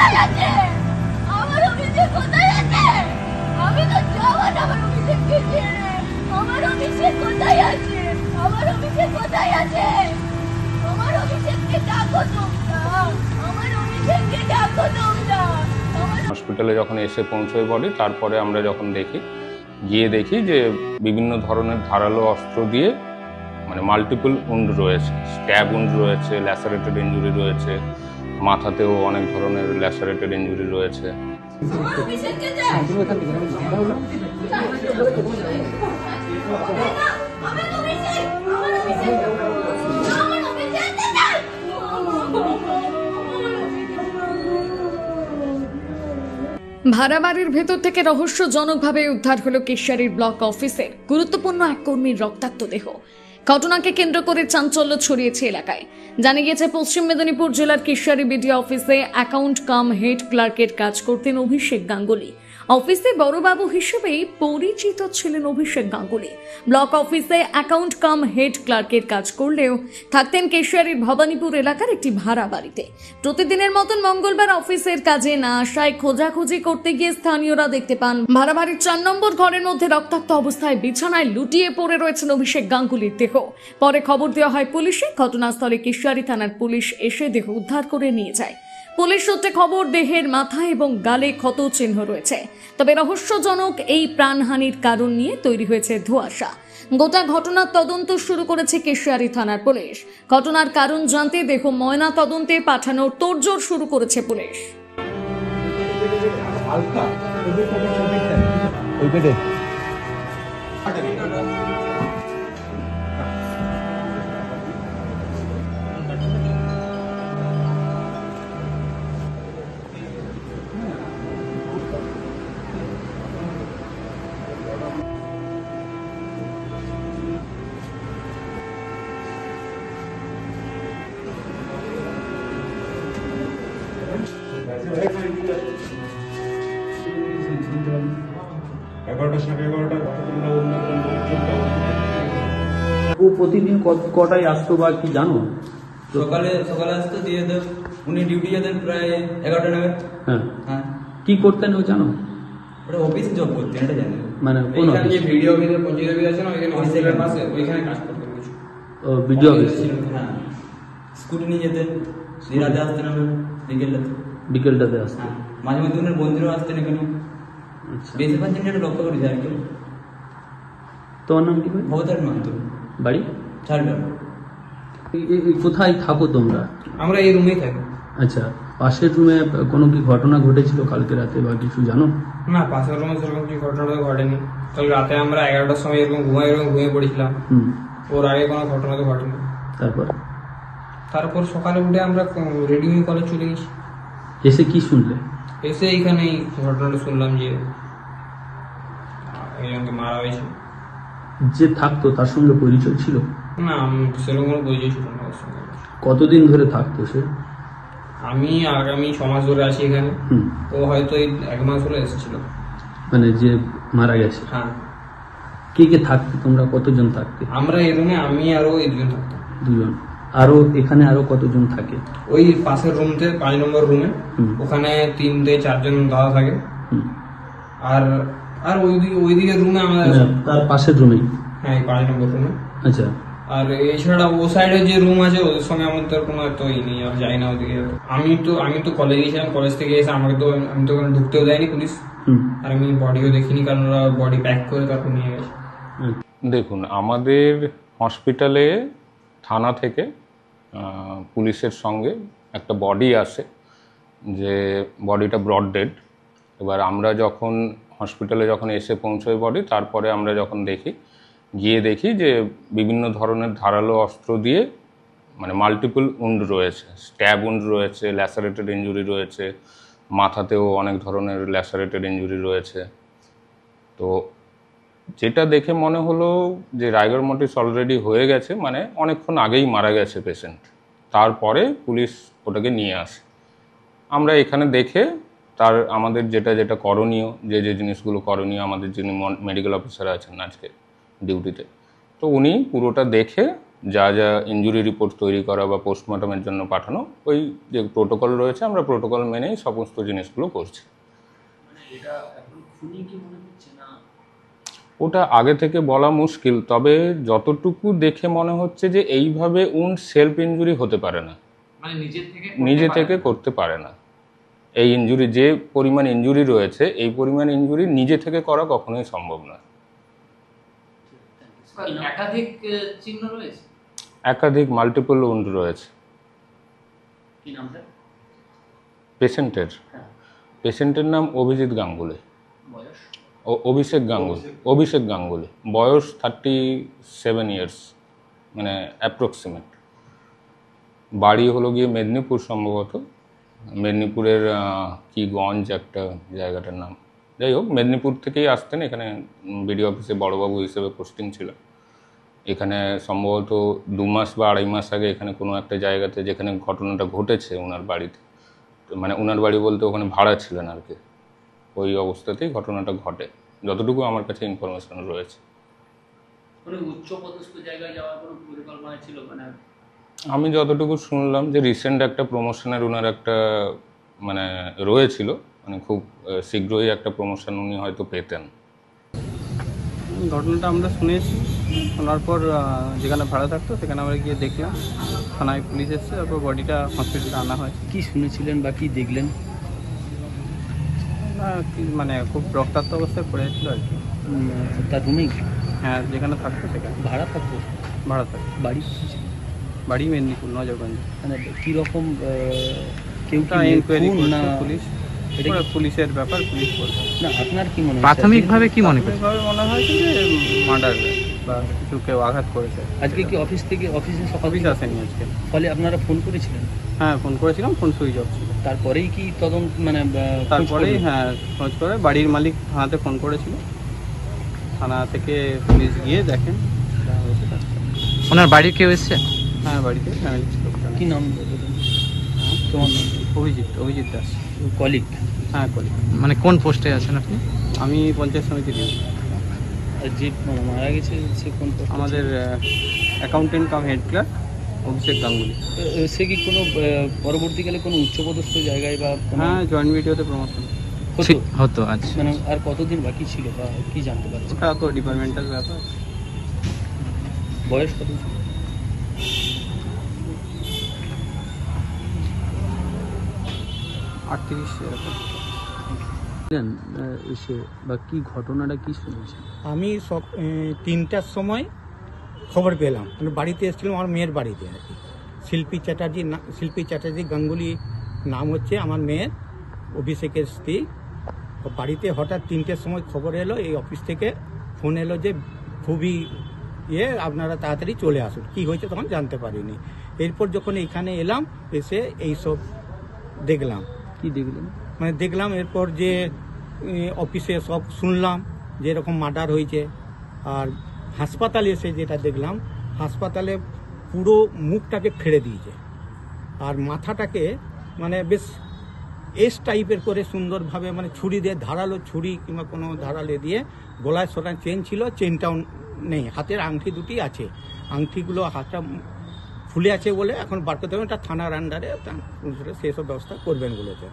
কোথায় আছে? আমার অভিষেক কোথায় আছে? আমি তো যাবো না আমার অভিষেককে ছেড়ে। আমার অভিষেক কোথায় আছে? আমার অভিষেক কোথায় আছে? আমার অভিষেককে ডাকো তোমরা। আমার অভিষেককে ডাকো তোমরা। হসপিটালে যখন এসে পৌঁছয় বডি, তারপরে আমরা যখন গিয়ে দেখি যে বিভিন্ন ধরনের ধারালো অস্ত্র দিয়ে মানে মাল্টিপল উন্ড রয়েছে, স্ট্যাব উন্ড রয়েছে, ল্যাসারেটেড ইনজুরি রয়েছে, মাথাতেও অনেক ধরনের ল্যাসারেটেড ইনজুরি রয়েছে। ভাড়া বাড়ির ভেতর থেকে রহস্যজনকভাবে উদ্ধার হলো কেশিয়ারির ব্লক অফিসের গুরুত্বপূর্ণ এক কর্মীর রক্তাক্ত দেহ। ঘটনাকে কেন্দ্র করে চাঞ্চল্য ছড়িয়েছে এলাকায়। জানা গিয়েছে, পশ্চিম মেদিনীপুর জেলার কেশিয়ারি বিডিও অফিসে অ্যাকাউন্ট কাম হেড ক্লার্কের কাজ করতেন অভিষেক গাঙ্গুলি। অফিসে বড়বাবু হিসেবেই পরিচিত ছিলেন অভিষেক গাঙ্গুলি। ব্লক অফিসে অ্যাকাউন্ট কাম হেড ক্লার্কের কাজ করলেও থাকতেন কেশিয়ারির ভবানীপুর এলাকার একটি ভাড়া বাড়িতে। প্রতিদিনের মতন মঙ্গলবার অফিসের কাজে না আসায় খোঁজাখুঁজি করতে গিয়ে স্থানীয়রা দেখতে পান ভাড়া বাড়ির 4 নম্বর ঘরের মধ্যে রক্তাক্ত অবস্থায় বিছানায় লুটিয়ে পড়ে রয়েছেন অভিষেক গাঙ্গুলির দেহ। পরে খবর দেওয়া হয় পুলিশে। ঘটনাস্থলে কেশিয়ারি থানার পুলিশ এসে দেহ উদ্ধার করে নিয়ে যায়। পুলিশ সূত্রে খবর, দেহের মাথা এবং গালে ক্ষত চিহ্ন রয়েছে। তবে রহস্যজনক এই প্রাণহানির কারণ নিয়ে তৈরি হয়েছে ধোঁয়াশা। গোটা ঘটনার তদন্ত শুরু করেছে কেশিয়ারি থানার পুলিশ। ঘটনার কারণ জানতে দেহ ময়না তদন্তে পাঠানোর তোড়জোড় শুরু করেছে পুলিশ। ও প্রতিদিন কটায় আসতো বা কি জানো? সকালে আসতো, দিয়ে তো উনি ডিউটি যেতেন প্রায় 11টা নাগাদ। হ্যাঁ, হ্যাঁ। কি করতেন ও জানো? ওটা অফিসে জব করতেন, এটা জানি। মানে কোন অফিস? ভিডিও অফিসে পঞ্চায়েত অফিস আছে না, ওইখানে হসপিটালের পাশে, ওইখানে কাজ করতেন কিছু। ও ভিডিও অফিস। হ্যাঁ, স্কুটি নিয়ে যেতেন, দিয়ে রাতে আসতেন আমরা বিকেলটাতে আসতেন। হ্যাঁ, মাঝে মধ্যে উনার বন্ধুরাও আসতেন এখানে। আচ্ছা, বেশিরভাগ দিন এটা লক্ষ্য করেছি আর কি। তোমার নাম কি ভাই? ভবতার মানতো, বাড়ি ছাড়বেন। কোথায় থাকো তোমরা? আমরা এই রুমেই থাকি। আচ্ছা, পাশের রুমে কোনো কি ঘটনা ঘটেছিল কালকে রাতে বা কিছু জানো? না, পাশের রুমে সেরকম কিছু ঘটনা তো ঘটেনি। কাল রাতে আমরা 11টার সময় এরকম ঘুমিয়ে পড়েছিলাম। ওর আগে কোনো ঘটনা তো ঘটেনি। তারপর সকালে উঠে আমরা রেডি হয়ে কলেজ চলে গেছি। এসে কি শুনলে? এসে এইখানেই ঘটনাটা শুনলাম যে একজনকে মারা হয়েছে। যে থাকতো তার সঙ্গে পরিচয় ছিল? না, সেরকম কোনো পরিচয় ছিল না ওর সঙ্গে। কতদিন ধরে থাকতো সে? আমি আগামী 6 মাস ধরে আছি এখানে। ও হয়তো এই 1 মাস হলে এসেছিল। মানে যে মারা গেছে? হ্যাঁ। কে কে থাকতো তোমরা? কতজন থাকতে? আমরা এই রুমে আমি আরো এই দুজন থাকতাম। দুজন। আরো এখানে আরো কতজন থাকে? ওই পাশের রুমতে 5 নম্বর রুমে, ওখানে 3 থেকে 4 জন দাদা থাকে। আর আর ওইদিকে রুমে আমাদের, তার পাশের রুমেই? হ্যাঁ, এই 5 নম্বর রুমে। আচ্ছা। আর এছাড়া ও সাইডে যে রুম আছে ওদের সঙ্গে আমাদের কোনো এত নেই, আর যাই না ওদিকে। আমি তো কলেজ গেছিলাম, কলেজ থেকে এসে আমি তো ওখানে ঢুকতেও দেয়নি পুলিশ। আর আমি বডিও দেখিনি, কারণ ওরা বডি প্যাক করে তারপর নিয়ে গেছে। দেখুন, আমাদের হসপিটালে থানা থেকে পুলিশের সঙ্গে একটা বডি আসে, যে বডিটা ব্রড ডেড। এবার আমরা যখন হসপিটালে এসে পৌঁছয় বডি, তারপরে আমরা যখন গিয়ে দেখি যে বিভিন্ন ধরনের ধারালো অস্ত্র দিয়ে মানে মাল্টিপল উন্ড রয়েছে, স্ট্যাব উন্ড রয়েছে, ল্যাসারেটেড ইনজুরি রয়েছে, মাথাতেও অনেক ধরনের ল্যাসারেটেড ইনজুরি রয়েছে। তো যেটা দেখে মনে হলো যে রাইগর মর্টিস অলরেডি হয়ে গেছে, মানে অনেকক্ষণ আগেই মারা গেছে পেশেন্ট। তারপরে পুলিশ ওটাকে নিয়ে আসে। আমরা এখানে দেখে আমাদের যেটা করণীয়, যে জিনিসগুলো করণীয়, আমাদের যিনি মেডিকেল অফিসার আছেন আজকে ডিউটিতে, তো উনি পুরোটা দেখে যা যা ইনজুরি রিপোর্ট তৈরি করা বা পোস্টমর্টমের জন্য পাঠানো, ওই যে প্রোটোকল রয়েছে আমরা প্রোটোকল মেনেই সমস্ত জিনিসগুলো করছি। ওটা আগে থেকে বলা মুশকিল, তবে যতটুকু দেখে মনে হচ্ছে যে এইভাবে সেলফ ইনজুরি হতে পারে না, মানে নিজে থেকে করতে পারে না। এই ইনজুরি যে পরিমাণ ইনজুরি রয়েছে, এই পরিমাণ ইনজুরি নিজে থেকে করা কখনোই সম্ভব না। একাধিক চিহ্ন রয়েছে, একাধিক মাল্টিপল উন্ড রয়েছে। কি নামটা পেশেন্টের নাম অভিজিৎ গাঙ্গুলি, বয়স? অভিষেক গাঙ্গুলি, বয়স 37 ইয়ার্স, মানে অ্যাপ্রক্সিমেট। বাড়ি হলো গিয়ে মেদিনীপুর, সম্ভবত মেদিনীপুরের কি গঞ্জ একটা জায়গাটার নাম, যাই হোক মেদিনীপুর থেকেই আসতেন। এখানে বিডিও অফিসে বড়বাবু হিসেবে পোস্টিং ছিল। এখানে সম্ভবত 2 মাস বা 2.5 মাস আগে এখানে কোনো একটা জায়গাতে, যেখানে ঘটনাটা ঘটেছে ওনার বাড়িতে, মানে ওনার বাড়ি বলতে ওখানে ভাড়া ছিলেন আর কি, ওই অবস্থাতেই ঘটনাটা ঘটে, যতটুকু আমার কাছে ইনফরমেশন রয়েছে। কোনো উচ্চ পদস্থ জায়গায় যাওয়ার কোনো পরিকল্পনা ছিল? মানে আমি যতটুকু শুনলাম যে রিসেন্ট একটা প্রমোশনের ওনার একটা মানে রয়েছিল, মানে খুব শীঘ্রই একটা প্রমোশন উনি হয়তো পেতেন। ঘটনাটা আমরা শুনেছি, শোনার পর যেখানে ভাড়া থাকতো সেখানে আমরা গিয়ে দেখলাম, থানায় পুলিশ এসেছে, তারপর বডিটা হসপিটালে আনা হয়। কি শুনেছিলেন বা কি দেখলেন? মানে খুব রক্তাক্ত অবস্থায় পড়ে ছিল আর কি। তার রুমেই? হ্যাঁ, যেখানে থাকতো সেখানে। ভাড়া থাকতো? ভাড়া থাকতো। বাড়ি মেদিনীপুর, নজরগঞ্জ। মানে কীরকম কেউ এনকোয়ারি না পুলিশ? এটা পুলিশের ব্যাপার, পুলিশ বলবে না। আপনার কি মনে হয় প্রাথমিকভাবে কি মনে করছেন? প্রাথমিকভাবে মনে হয়েছে যে মার্ডার বা কিছু কেউ আঘাত করেছে। আজকে কি অফিসে অফিস আসেনি আজকে? ফলে আপনারা ফোন করেছিলেন? হ্যাঁ, ফোন করেছিলাম, ফোন সুইচ অফ ছিল। তারপরেই কি তদন্ত মানে তারপরেই হ্যাঁ খোঁজ করে বাড়ির মালিক থানাতে ফোন করেছিল, থানা থেকে পুলিশ গিয়ে দেখেন ওনার বাড়ির কেউ এসছে? হ্যাঁ, বাড়িতে ফ্যামিলি ছিল। কি নাম তোমার? অভিজিৎ দাস। কলিগ? হ্যাঁ, কলিগ। মানে কোন পোস্টে আছেন আপনি? আমি পঞ্চায়েত সমিতি দিই। আর যে মারা গেছে সে কোন পোস্টে? আমাদের অ্যাকাউন্টেন্ট কাম হেড ক্লার্ক অভিষেক গাঙ্গুলি। সে কি কোনো পরবর্তীকালে কোনো উচ্চপদস্থ জায়গায় বা হ্যাঁ, জয়েন্ট ভিডিওতে প্রমোশন হতো। আচ্ছা, মানে আর কতদিন বাকি ছিল বা কি জানতে পারছি? ওটা তো ডিপার্টমেন্টাল ব্যাপার। বয়স কত ছিল? 38 এরকম। এসে বা কি ঘটনাটা কি শুনেছেন? আমি 3টার সময় খবর পেলাম, মানে বাড়িতে এসেছিলাম আমার মেয়ের বাড়িতে আর কি। শিল্পী চ্যাটার্জি গাঙ্গুলি নাম হচ্ছে আমার মেয়ের, অভিষেকের স্ত্রী। বাড়িতে হঠাৎ 3টের সময় খবর এলো, এই অফিস থেকে ফোন এলো যে খুবই আপনারা তাড়াতাড়ি চলে আসুন। কি হয়েছে তখন জানতে পারিনি। এরপর যখন এখানে এলাম, এসে এইসব দেখলাম। কি দেখলেন? মানে দেখলাম এরপর যে অফিসে সব শুনলাম যে এরকম মার্ডার হয়েছে। আর হাসপাতালে এসে যেটা দেখলাম, হাসপাতালে পুরো মুখটাকে ফেড়ে দিয়েছে, আর মাথাটাকে মানে বেশ এস টাইপের করে সুন্দরভাবে, মানে ছুরি দিয়ে, ধারালো ছুরি কিংবা কোনো ধারালে দিয়ে, গলায় সোনার চেন ছিল, চেনটাও নেই, হাতের আংটি দুটি আছে, আংটিগুলো হাতটা ফুলে আছে বলে এখন বার করতে হবে, এটা থানার আন্ডারে সেসব ব্যবস্থা করবেন বলেছে।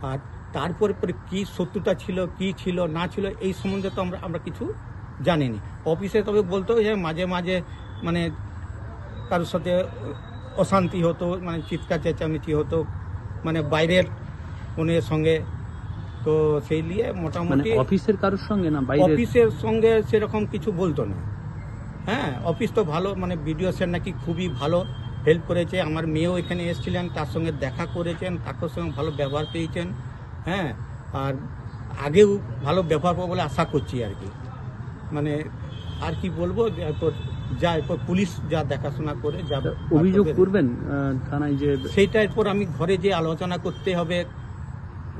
আর তারপরে কি শত্রুতা ছিল, কি ছিল না ছিল, এই সম্বন্ধে তো আমরা কিছু জানিনি। অফিসে তবে বলতো যে মাঝে মাঝে মানে কারোর সাথে অশান্তি হতো, মানে চিৎকার চেঁচামেচি হতো, মানে বাইরের কোনের সঙ্গে। তো সেই নিয়ে মোটামুটি অফিসের কারোর সঙ্গে না, অফিসের সঙ্গে সেরকম কিছু বলতো না। হ্যাঁ, অফিস তো ভালো, মানে বিডিও স্যার নাকি খুবই ভালো হেল্প করেছে। আমার মেয়েও এখানে এসেছিলেন, তার সঙ্গে দেখা করেছেন, তার সঙ্গে ভালো ব্যবহার পেয়েছেন। হ্যাঁ, আর আগেও ভালো ব্যবহার পাবো বলে আশা করছি আর কি। মানে আর কি বলবো, যা এরপর পুলিশ যা দেখাশোনা করে যা অভিযোগ করবেন থানায়, যে সেইটা এরপর আমি ঘরে যে আলোচনা করতে হবে,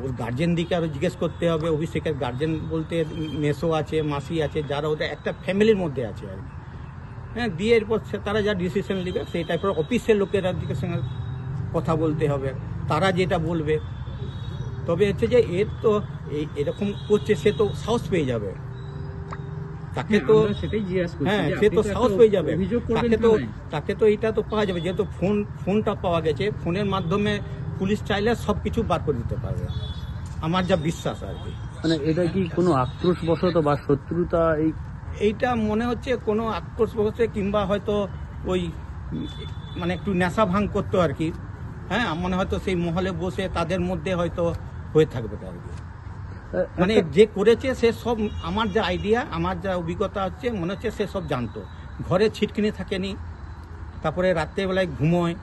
ওর গার্জেন দিকে আরও জিজ্ঞেস করতে হবে। অভিষেকের গার্জেন বলতে মেসো আছে, মাসি আছে, যারা ওদের একটা ফ্যামিলির মধ্যে আছে আর কি। হ্যাঁ, দিয়ে এরপর তারা যা ডিসিশন নেবে সেই টাইপের অফিসের লোকেরা দিকে সঙ্গে কথা বলতে হবে, তারা যেটা বলবে। তবে হচ্ছে যে এর তো এরকম করছে, সে তো সাহস পেয়ে যাবে। তাকে তো হ্যাঁ সে তো সাহস হয়ে যাবে, তাকে তো এটা তো পাওয়া যাবে, যেহেতু ফোনটা পাওয়া গেছে, ফোনের মাধ্যমে পুলিশ চাইলে সব কিছু বার করে দিতে পারবে, আমার যা বিশ্বাস আর কি। মানে এটা কি কোনো আক্রোশবশত বা শত্রুতা? এইটা মনে হচ্ছে কোনো আক্রোশবশত কিংবা হয়তো ওই মানে একটু নেশা ভাঙ করতো আর কি। হ্যাঁ মনে হয়তো সেই মহলে বসে তাদের মধ্যে হয়তো হয়ে থাকবে আর কি। মানে যে করেছে সে সব, আমার যা আইডিয়া, আমার যা অভিজ্ঞতা হচ্ছে, মনে হচ্ছে সে সব জানতো। ঘরে ছিটকিনি থাকেনি, তারপরে রাত্রেবেলায় ঘুমোয়,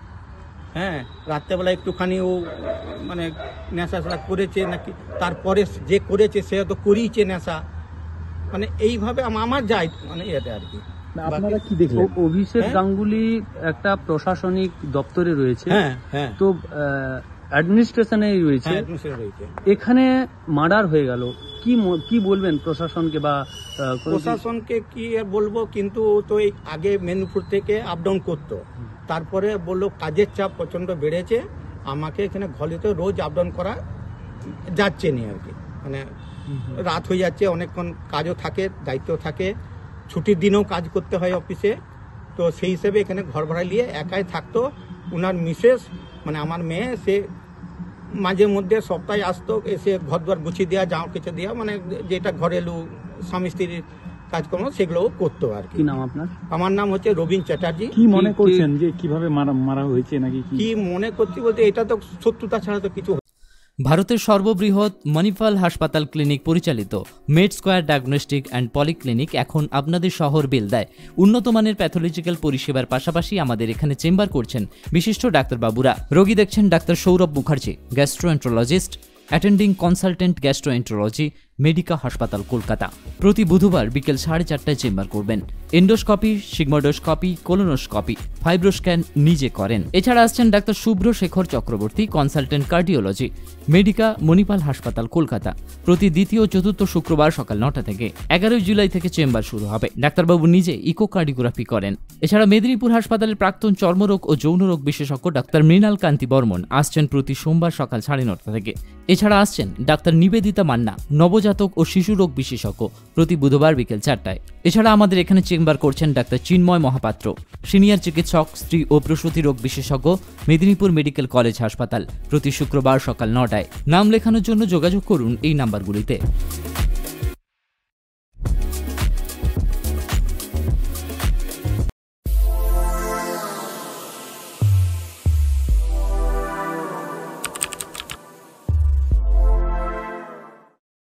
হ্যাঁ রাত্রেবেলায় একটুখানি ও মানে নেশা করেছে নাকি, তারপরে যে করেছে সে হয়তো করিয়েছে নেশা, মানে এইভাবে আমার যাই মানে এটা আর কি। আপনারা কি দেখলেন? অভিষেক গাঙ্গুলি একটা প্রশাসনিক দপ্তরে রয়েছে, হ্যাঁ তো অ্যাডমিনিস্ট্রেশনে রয়েছে, এখানে মার্ডার হয়ে গেল, কি বলবেন প্রশাসনকে? বা প্রশাসনকে কি আর বলবো, কিন্তু তো এই আগে মেদিনীপুর থেকে আপ ডাউন করতো, তারপরে বললো কাজের চাপ প্রচন্ড বেড়েছে, আমাকে এখানে ঘরেতে রোজ আপ ডাউন করা যাচ্ছে নি আর কি। মানে রাত হয়ে যাচ্ছে, অনেকক্ষণ কাজও থাকে, দায়িত্ব থাকে, ছুটির দিনেও কাজ করতে হয় অফিসে, তো সেই হিসেবে এখানে ঘর ভাড়া নিয়ে একাই থাকতো। ওনার মিসেস মানে আমার মেয়ে, সে মাঝে মধ্যে সপ্তাহে আসতো, এসে ঘর দুয়ার গুছিয়ে দেওয়া, জামা কেচে দেওয়া, মানে যেটা ঘরেলু স্বামী স্ত্রীর কাজকর্ম সেগুলোও করতো আর কি। কি নাম আপনার? আমার নাম হচ্ছে রবীন চ্যাটার্জি। কি মনে করছেন যে কিভাবে মারা হয়েছে নাকি কি মনে করছি বলতে, এটা তো শত্রুতা ছাড়া তো কিছু। ভারতের সর্ববৃহৎ মণিপাল হাসপাতাল ক্লিনিক পরিচালিত made square diagnostic and polyclinic এখন আপনাদের শহর বেলদায় উন্নত মানের প্যাথোলজিক্যাল পরিষেবার পাশাপাশি আমাদের এখানে চেম্বার করছেন বিশিষ্ট ডাক্তারবাবুরা। রোগী দেখছেন doctor Sourav Mukherjee, gastroenterologist, attending consultant gastroenterology, Medica হাসপাতাল কলকাতা। প্রতি বুধবার বিকেল 4:30টায় চেম্বার করবেন। এন্ডোস্কপি, সিগমোডোস্কপি, কোলোনোস্কপি, ফাইব্রোস্ক্যান নিজে করেন। এছাড়া আসছেন doctor Shubhra Shekhar Chakraborty, consultant cardiology, Medica Manipal হাসপাতাল কলকাতা। প্রতি দ্বিতীয় ও চতুর্থ শুক্রবার সকাল 9টা থেকে। 11 জুলাই থেকে চেম্বার শুরু হবে। ডাক্তারবাবু নিজে ইকোকার্ডিওগ্রাফি করেন। এছাড়া মেদিনীপুর হাসপাতালের প্রাক্তন চর্মরোগ ও যৌনরোগ বিশেষজ্ঞ ডাক্তার মৃণাল কান্তি বর্মন আসছেন প্রতি সোমবার সকাল 9:30 থেকে। এছাড়া আসছেন ডাক্তার নিবেদিতা মান্না, নবজাতক ও শিশু রোগ বিশেষজ্ঞ, প্রতি বুধবার বিকেল 4টায়। এছাড়া আমাদের এখানে চেম্বার করছেন ডাক্তার চিন্ময় মহাপাত্র, সিনিয়র চিকিৎসক, স্ত্রী ও প্রসূতি রোগ বিশেষজ্ঞ, মেদিনীপুর মেডিকেল কলেজ হাসপাতাল, প্রতি শুক্রবার সকাল 9টায়। নাম লেখানোর জন্য যোগাযোগ করুন এই নাম্বারগুলিতে।